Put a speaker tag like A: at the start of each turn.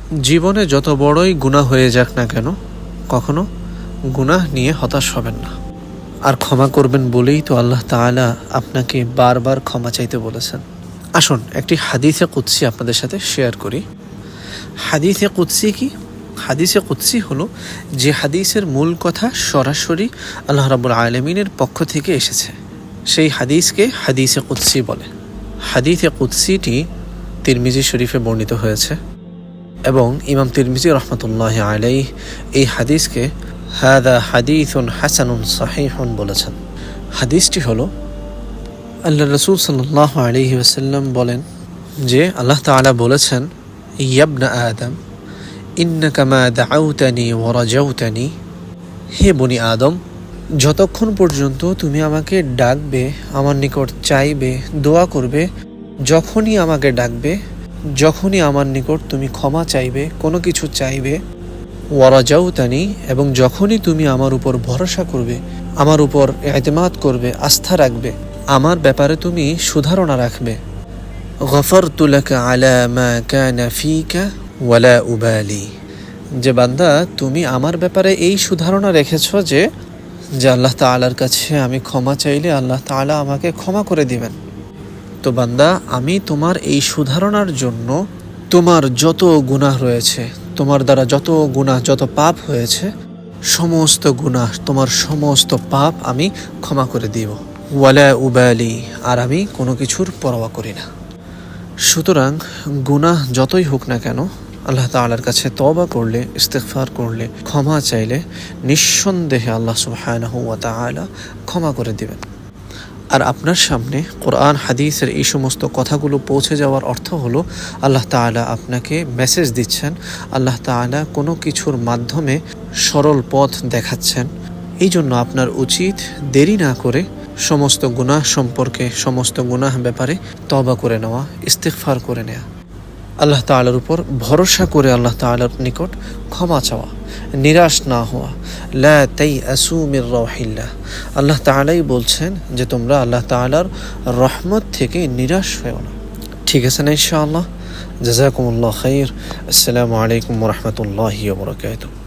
A: জীবনে যত বড়ই গুনাহ হয়ে যাক না কেন, কখনো গুনাহ নিয়ে হতাশ হবেন না। আর ক্ষমা করবেন বলেই তো আল্লাহ তাআলা আপনাকে বারবার ক্ষমা চাইতে বলেছেন। আসুন একটি হাদিসে কুদসি আপনাদের সাথে শেয়ার করি। হাদিসে কুদসি কি? হাদিসে কুদসি হলো যে হাদিসের মূল কথা সরাসরি আল্লাহ রাব্বুল আলামিনের পক্ষ থেকে এসেছে, সেই হাদিসকে হাদিসে কুদসি বলে। হাদিসে কুদসিটি তিরমিজি শরীফে বর্ণিত হয়েছে এবং ইমাম তিরমিজি রহমতুল্লাহি আলাইহি এই হাদিসকে হাদা হাদিসুন হাসানুন সহিহুন বলেছেন। হাদিসটি হলো, আল্লাহ রাসূল সাল্লাল্লাহু আলাইহি ওয়াসাল্লাম বলেন যে আল্লাহ তাআলা বলেছেন, ইয়াবনা আদম ইন্নাকা মা দাআউতানি ওয়া রাজাউতানি, হে বনি আদম, যতক্ষণ পর্যন্ত তুমি আমাকে ডাকবে, আমার নিকট চাইবে, দোয়া করবে, যখনই আমাকে ডাকবে, যখনই আমার নিকট তুমি ক্ষমা চাইবে, কোনো কিছু চাইবে, ওয়া রাজাউতানি, এবং যখনই তুমি আমার উপর ভরসা করবে, আমার উপর ইতিমাদ করবে, আস্থা রাখবে, আমার ব্যাপারে তুমি সুধারণা রাখবে, গফারতু লাকা আলা মা কানা ফিকা ওয়ালা উবালি, যে বান্দা তুমি আমার ব্যাপারে এই সুধারণা রেখেছ যে আল্লাহ তাআলার কাছে আমি ক্ষমা চাইলে আল্লাহ তাআলা আমাকে ক্ষমা করে দিবেন। তো বান্দা, আমি তোমার এই সুধারণার জন্য তোমার যত গুনাহ রয়েছে, তোমার দ্বারা যত গুনাহ, যত পাপ হয়েছে, সমস্ত গুনাহ, তোমার সমস্ত পাপ আমি ক্ষমা করে দিব। ওয়ালা উবালি, আর আমি কোনো কিছুর পরোয়া করি না। সুতরাং গুনাহ যতই হোক না কেন, আল্লাহ তাআলার কাছে তওবা করলে, ইস্তিগফার করলে, ক্ষমা চাইলে নিঃসন্দেহে আল্লাহ সুবহানাহু ওয়া তাআলা ক্ষমা করে দিবেন। আর আপনার সামনে কোরআন হাদিসের এই সমস্ত কথাগুলো পৌঁছে যাওয়ার অর্থ হলো আল্লাহ তাআলা আপনাকে মেসেজ দিচ্ছেন, আল্লাহ তাআলা কোনো কিছুর মাধ্যমে সরল পথ দেখাচ্ছেন। এই জন্য আপনার উচিত দেরি না করে সমস্ত গুনাহ সম্পর্কে, সমস্ত গুনাহ ব্যাপারে তওবা করে নেওয়া, ইস্তিগফার করে নেওয়া, আল্লাহ তাআলার উপর ভরসা করে আল্লাহ তাআলার নিকট ক্ষমা চাওয়া, নিরাশ না হওয়া। লা তাইআসু মির রাউহিল্লাহ, আল্লাহ তাআলাই বলছেন যে তোমরা আল্লাহ তাআলার রহমত থেকে নিরাশ হও না। ঠিক আছে না ইনশাআল্লাহ? জাযাকুমুল্লাহ খাইর। আসসালামু আলাইকুম ওয়া রাহমাতুল্লাহি ওয়া বারাকাতুহু।